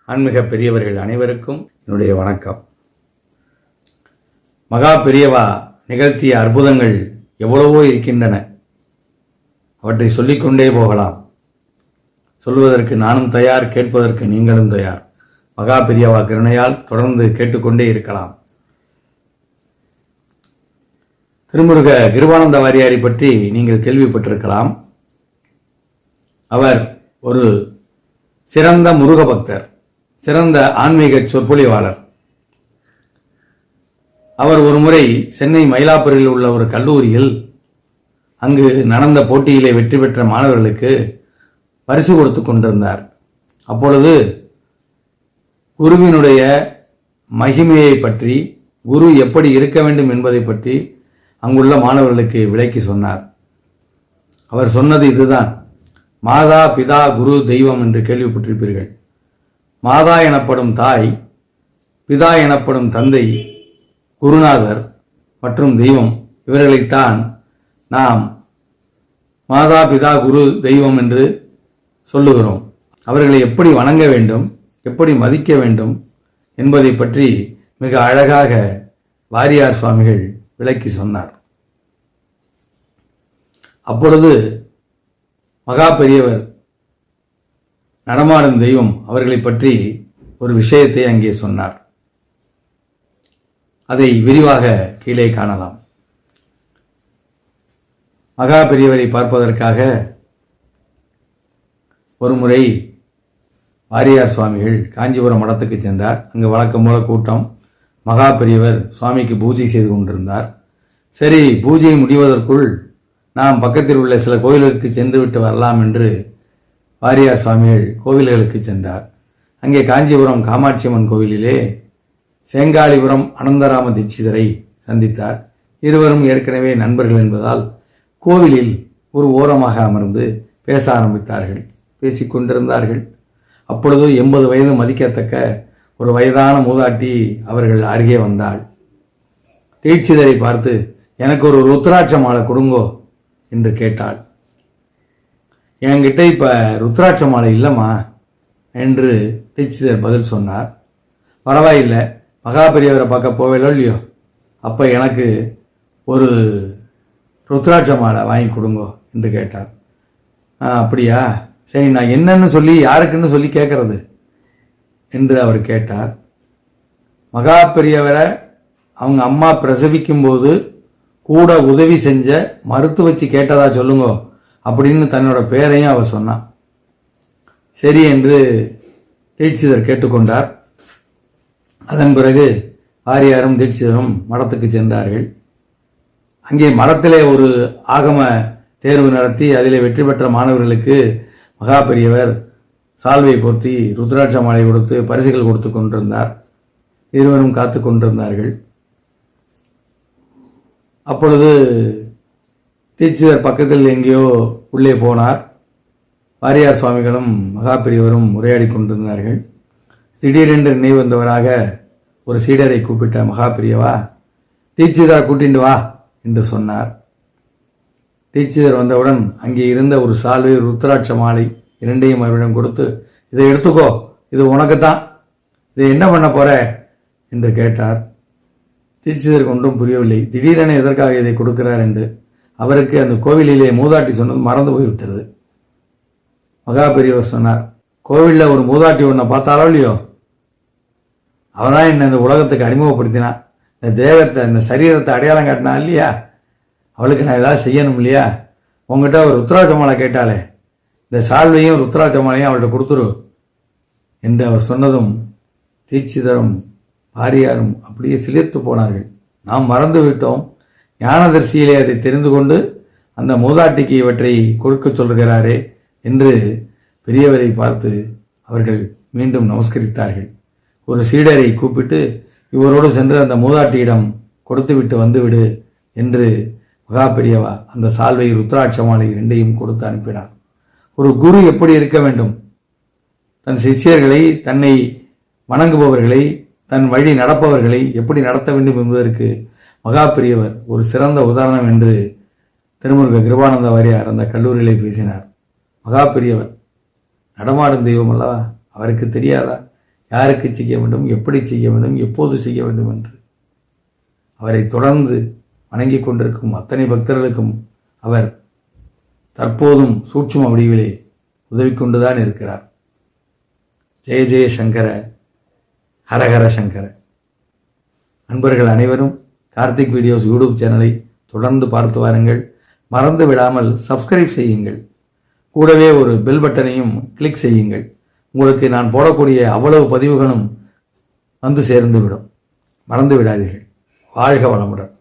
ஆன்மீக பெரியவர்கள் அனைவருக்கும் என்னுடைய வணக்கம். மகா பெரியவா நிகழ்த்திய அற்புதங்கள் எவ்வளவோ இருக்கின்றன. அவற்றை சொல்லிக்கொண்டே போகலாம். சொல்வதற்கு நானும் தயார், கேட்பதற்கு நீங்களும் தயார். மகா பெரியவா கருணையால் தொடர்ந்து கேட்டுக்கொண்டே இருக்கலாம். திருமுருக கிருபானந்த வாரியாரை பற்றி நீங்கள் கேள்விப்பட்டிருக்கலாம். அவர் ஒரு சிறந்த முருக பக்தர், சிறந்த ஆன்மீக சொற்பொழிவாளர். அவர் ஒரு முறை சென்னை மயிலாப்பூரில் உள்ள ஒரு கல்லூரியில் அங்கு நடந்த போட்டியிலே வெற்றி பெற்ற மாணவர்களுக்கு பரிசு கொடுத்து கொண்டிருந்தார். அப்பொழுது குருவினுடைய மகிமையை பற்றி, குரு எப்படி இருக்க வேண்டும் என்பதை பற்றி அங்குள்ள மாணவர்களுக்கு விளக்கி சொன்னார். அவர் சொன்னது இதுதான்: மாதா பிதா குரு தெய்வம் என்று கேள்விப்பட்டிருப்பீர்கள். மாதா எனப்படும் தாய், பிதா எனப்படும் தந்தை, குருநாதர் மற்றும் தெய்வம், இவர்களைத்தான் நாம் மாதா பிதா குரு தெய்வம் என்று சொல்லுகிறோம். அவர்களை எப்படி வணங்க வேண்டும், எப்படி மதிக்க வேண்டும் என்பதை பற்றி மிக அழகாக வாரியார் சுவாமிகள் விளக்கி சொன்னார். அப்பொழுது மகா பெரியவர் நடமாடும் தெய்வம் அவர்களை பற்றி ஒரு விஷயத்தை அங்கே சொன்னார். அதை விரிவாக கீழே காணலாம். மகா பெரியவரை பார்ப்பதற்காக ஒருமுறை வாரியார் சுவாமிகள் காஞ்சிபுரம் மடத்துக்கு சென்றார். அங்கு வழக்கம் போல கூட்டம். மகா பெரியவர் சுவாமிக்கு பூஜை செய்து கொண்டிருந்தார். சரி, பூஜை முடிவதற்குள் நாம் பக்கத்தில் உள்ள சில கோயில்களுக்கு சென்று விட்டு வரலாம் என்று வாரியார் சுவாமிகள் கோவில்களுக்கு சென்றார். அங்கே காஞ்சிபுரம் காமாட்சியம்மன் கோவிலிலே சேங்காலிபுரம் அனந்தராம தீட்சிதரை சந்தித்தார். இருவரும் ஏற்கனவே நண்பர்கள் என்பதால் கோவிலில் ஒரு ஓரமாக அமர்ந்து பேச ஆரம்பித்தார்கள். பேசிக்கொண்டிருந்தார்கள். அப்பொழுது 80 வயது மதிக்கத்தக்க ஒரு வயதான மூதாட்டி அவர்கள் அருகே வந்தாள். தீட்சிதரை பார்த்து, எனக்கு ஒரு ருத்ராட்ச மாலை கொடுங்கோ என்று கேட்டாள். என்கிட்ட இப்ப ருத்ராட்ச மாலை இல்லைம்மா என்று தீட்சிதர் பதில் சொன்னார். பரவாயில்லை, மகா பெரியவரை பார்க்க போவேலோ இல்லையோ, அப்ப எனக்கு ஒரு ருத்ராட்ச மாலை வாங்கி கொடுங்கோ என்று கேட்டார். அப்படியா, சரி, நான் என்னன்னு சொல்லி யாருக்குன்னு சொல்லி கேட்கறது என்று அவர் கேட்டார். மகா பெரியவரை அவங்க அம்மா பிரசவிக்கும் போது கூட உதவி செஞ்ச மருத்துவச்சி கேட்டதா சொல்லுங்க அப்படின்னு தன்னோட பேரையும் அவர் சொன்னான். சரி என்று தீட்சிதர் கேட்டுக்கொண்டார். அதன் பிறகு வாரியாரும் தீட்சிதரும் மடத்துக்கு சென்றார்கள். அங்கே மடத்திலே ஒரு ஆகம தேர்வு நடத்தி அதிலே வெற்றி பெற்ற மாணவர்களுக்கு மகா பெரியவர் சால்வை போர்த்தி ருத்ராட்ச மாலை கொடுத்து பரிசுகள் கொடுத்து கொண்டிருந்தார். இருவரும் காத்து கொண்டிருந்தார்கள். அப்பொழுது தீட்சிதர் பக்கத்தில் எங்கேயோ உள்ளே போனார். வாரியார் சுவாமிகளும் மகா பெரியவரும் உரையாடி கொண்டிருந்தார்கள். திடீரென்று நினைவு வந்தவராக ஒரு சீடரை கூப்பிட்ட மகா பெரியவா, தீட்சிதரை கூட்டிண்டு வா என்று சொன்னார். தீட்சிதர் வந்தவுடன் அங்கே இருந்த ஒரு சால்வை, ருத்ராட்ச மாலை இரண்டையும் அவரிடம் கொடுத்து, இதை எடுத்துக்கோ, இது உனக்குத்தான், இதை என்ன பண்ண போற என்று கேட்டார். தீட்சிதருக்கு ஒன்றும் புரியவில்லை. திடீரென எதற்காக இதை கொடுக்கிறார் என்று. அவருக்கு அந்த கோவிலிலே மூதாட்டி சொன்னது மறந்து போய்விட்டது. மகா பெரியவர் சொன்னார், கோவிலில் ஒரு மூதாட்டி ஒன்றை பார்த்தாலோ இல்லையோ, அவதான் என்ன இந்த உலகத்துக்கு அறிமுகப்படுத்தினா, இந்த தேகத்தை, இந்த சரீரத்தை அடையாளம் காட்டினா இல்லையா, அவளுக்கு நான் ஏதாவது செய்யணும் இல்லையா, உங்ககிட்ட ஒரு ருத்ராட்ச மாலை கேட்டாலே இந்த சால்வையும் ருத்ராட்ச மாலையும் அவள்கிட்ட கொடுத்துரு என்று அவர் சொன்னதும் தீட்சிதரும் வாரியாரும் அப்படியே சிலிர்த்து போனார்கள். நாம் மறந்து விட்டோம், ஞானதர்சியிலே அதை தெரிந்து கொண்டு அந்த மூதாட்டிக்கு இவற்றை கொடுக்க சொல்கிறாரே என்று பெரியவரை பார்த்து அவர்கள் மீண்டும் நமஸ்கரித்தார்கள். ஒரு சீடரை கூப்பிட்டு, இவரோடு சென்று அந்த மூதாட்டியிடம் கொடுத்துவிட்டு வந்துவிடு என்று மகா பெரியவா அந்த சால்வை, ருத்ராட்ச மாலை இரண்டையும் கொடுத்து அனுப்பினார். ஒரு குரு எப்படி இருக்க வேண்டும், தன் சிஷ்யர்களை, தன்னை வணங்குபவர்களை, தன் வழி நடப்பவர்களை எப்படி நடத்த வேண்டும் என்பதற்கு மகா பெரியவர் ஒரு சிறந்த உதாரணம் என்று திருமுருக கிருபானந்த வாரியார் அந்த கல்லூரியிலே பேசினார். மகா பெரியவர் நடமாடும் தெய்வம் அல்லவா, அவருக்கு தெரியாதா யாருக்கு செய்ய வேண்டும், எப்படி செய்ய வேண்டும், எப்போது செய்ய வேண்டும் என்று அவரை தொடர்ந்து வணங்கிக் கொண்டிருக்கும் அத்தனை பக்தர்களுக்கும் அவர் தற்போதும் சூட்சும வடிவிலே உதவி கொண்டுதான் இருக்கிறார். ஜெய ஜெய சங்கர, ஹரஹர சங்கர. நண்பர்கள் அனைவரும் கார்த்திக் வீடியோஸ் யூடியூப் சேனலை தொடர்ந்து பார்த்து வாருங்கள். மறந்து விடாமல் சப்ஸ்கிரைப் செய்யுங்கள். கூடவே ஒரு பெல் பட்டனையும் கிளிக் செய்யுங்கள். உங்களுக்கு நான் போடக்கூடிய அவ்வளவு பதிவுகளும் வந்து சேர்ந்துவிடும். மறந்து விடாதீர்கள். வாழ்க வளமுடன்.